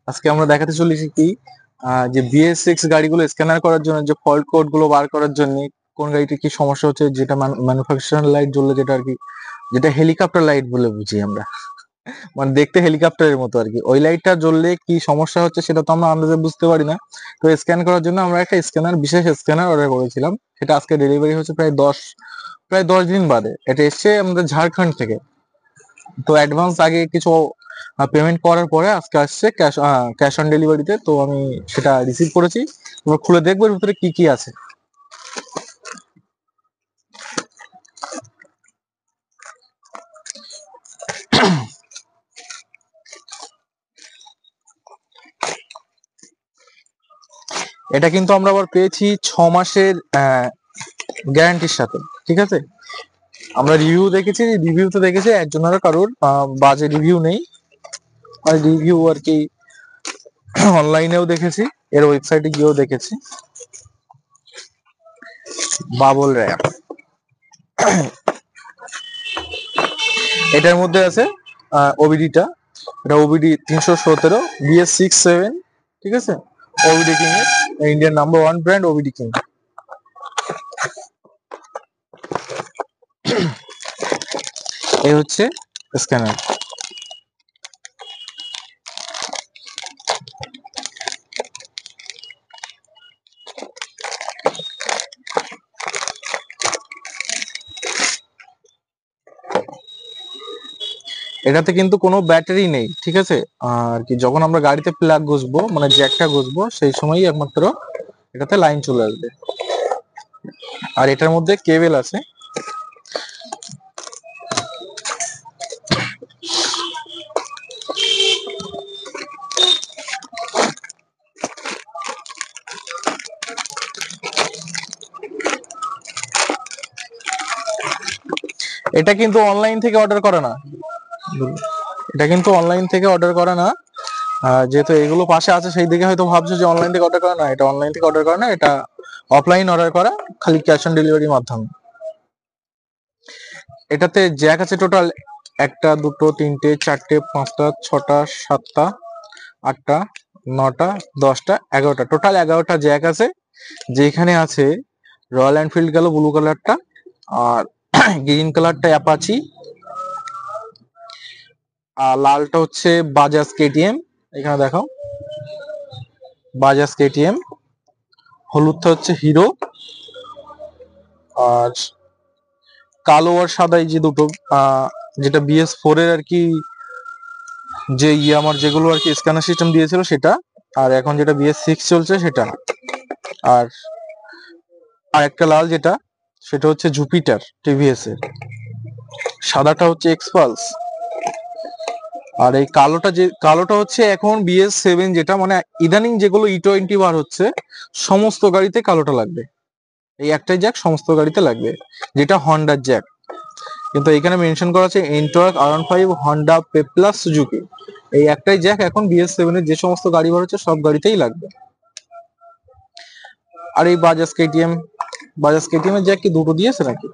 আজকে আমরা দেখাতে চলেছি কি যে BS6 গাড়িগুলো স্ক্যানার করার জন্য যে ফল্ট কোড গুলো বার করার জন্য কোন গাড়িতে কি সমস্যা হচ্ছে, যেটা ম্যানুফ্যাকচারার লাইট জ্বললে যেটা আর কি, যেটা হেলিকপ্টার লাইট বলে বুঝি আমরা, মানে দেখতে হেলিকপ্টারের মতো আর কি, ওই লাইটটা জ্বললে কি সমস্যা হচ্ছে সেটা তো আমরা আন্দাজে বুঝতে পারি না। তো স্ক্যান করার জন্য আমরা একটা বিশেষ স্ক্যানার অর্ডার করেছিলাম। সেটা আজকে ডেলিভারি হচ্ছে প্রায় দশ দিন বাদে। এটা এসছে আমাদের ঝাড়খণ্ড থেকে। তো অ্যাডভান্স আগে কিছু পেমেন্ট করার পরে আজকে আসছে ক্যাশ অন ডেলিভারিতে। তো আমি সেটা রিসিভ করেছি। এবার খুলে দেখবো এর ভিতরে কি কি আছে। এটা কিন্তু আমরা আবার পেয়েছি 6 মাসের গ্যারান্টির সাথে, ঠিক আছে। আমরা রিভিউতে দেখেছি একজনেরও কারোর বাজে রিভিউ নেই। আর রিভিউ আর কি অনলাইনেও দেখেছি, এর ওয়েবসাইটে গিয়েও দেখেছি। বাবল র্যাপ এটার মধ্যে আছে ওবিডিটা। এটা ওবিডি 317 BS67, ঠিক আছে। ওবিডি কিং এর Indian number 1 brand OBD king. এই হচ্ছে স্ক্যানার। এটাতে কিন্তু কোনো ব্যাটারি নেই, ঠিক আছে। আর কি যখন আমরা গাড়িতে প্লাগ ঘষবো, মানে জ্যাকটা ঘষবো, সেই সময়ই একমাত্র এটাতে লাইন চলে আসবে। আর এটার মধ্যে কেবল আছে। এটা কিন্তু অনলাইন থেকে অর্ডার করা না, যেহেতু এগুলো পাশে আছে সেই দিকে হয়তো ভাবছো যে অনলাইন থেকে অর্ডার করা না। এটা অনলাইন থেকে অর্ডার করা না, এটা অফলাইন অর্ডার করা, খালি ক্যাশ অন ডেলিভারির মাধ্যমে। এটাতে জ্যাক আছে টোটাল 1টা 2টো 3টে 4টে 5টা 6টা 7টা 8টা 9টা 10টা 11টা, টোটাল 11টা জ্যাক আছে। যেখানে আছে রয়্যাল এনফিল্ড গেল ব্লু কালারটা, আর গ্রিন কালারটা অ্যাপাচি, আর লালটা হচ্ছে বাজাজ কেটিএম। এখানে দেখাও বাজাজ কেটিএম। হলুদটা হচ্ছে হিরো। আর কালো আর সাদা এই যে দুটো, যেটা BS4 এর আর কি, যে আমার যেগুলো আর কি স্ক্যানার সিস্টেম দিয়েছিল সেটা। আর এখন যেটা BS6 চলছে সেটা। আর একটা লাল যেটা, সেটা হচ্ছে জুপিটার TVS এর। সাদাটা হচ্ছে এক্সপালস। আর এই কালোটা হচ্ছে এখন BS7, যেটা মানে ইদানিং যেগুলো E20 বার হচ্ছে সমস্ত গাড়িতে কালোটা লাগবে। এই একটাই জ্যাক সমস্ত গাড়িতে লাগবে, যেটা হন্ডার জ্যাক। কিন্তু এখানে মেনশন করা আছে এন্টর্ক R15 হন্ডা পেপ্লাস সুজুকি। এই একটাই জ্যাক এখন BS7 এর যে সমস্ত গাড়ি বার হচ্ছে সব গাড়িতেই লাগবে। আর এই বাজাজ KTM এর জ্যাক কি দুটো দিয়েছে নাকি?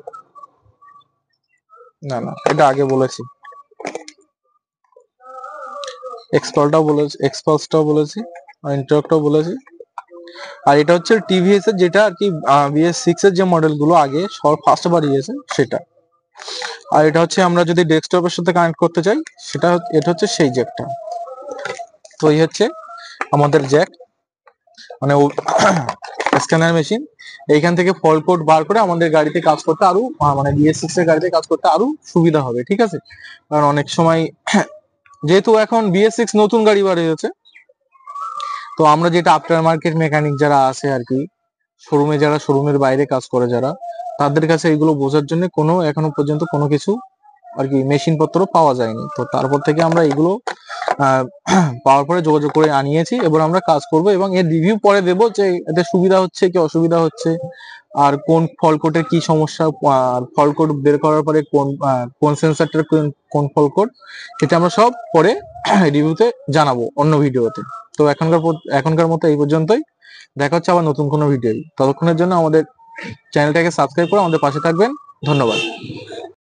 না, এটা আগে বলেছি। এক্সপালসটাও বলেছি, আর এন্টর্কটাও বলেছি। আর এটা হচ্ছে TVS এর, যেটা আর কি BS6 এর যে মডেল গুলো আগে সব ফার্স্ট বার দিয়েছে সেটা। আর এটা হচ্ছে আমরা যদি ডেস্কটপের সাথে কানেক্ট করতে চাই এটা হচ্ছে সেই জ্যাকটা। তো এই হচ্ছে আমাদের জ্যাক, মানে স্ক্যানার মেশিন। এইখান থেকে ফল্ট কোড বার করে আমাদের গাড়িতে কাজ করতে আরো, মানে BS6 এর গাড়িতে কাজ করতে আরো সুবিধা হবে, ঠিক আছে। কারণ অনেক সময় যেহেতু এখন BS6 নতুন গাড়ি বার হয়েছে, তো আমরা যেটা আফটার মার্কেট মেকানিক যারা আছে আর কি, শোরুমের বাইরে কাজ করে যারা, তাদের কাছে এগুলো বোঝার জন্য এখনো পর্যন্ত কোনো কিছু আর কি মেশিন পত্র পাওয়া যায়নি। তো তারপর থেকে আমরা এগুলো পাওয়ার পরে যোগাযোগ করে আনিয়েছি। এবার আমরা কাজ করব এবং এর রিভিউ পরে দেবো যে এতে সুবিধা হচ্ছে কি অসুবিধা হচ্ছে, আর কোন ফল্ট কোডের কি সমস্যা, আর ফল্ট কোড বের করার পরে কোন সেন্সরটার কোন ফল্ট কোড, সেটা আমরা সব পরে রিভিউতে জানাবো অন্য ভিডিওতে। তো এখনকার মতো এই পর্যন্তই। দেখা হচ্ছে আবার নতুন কোনো ভিডিও। ততক্ষণের জন্য আমাদের চ্যানেলটাকে সাবস্ক্রাইব করে আমাদের পাশে থাকবেন। ধন্যবাদ।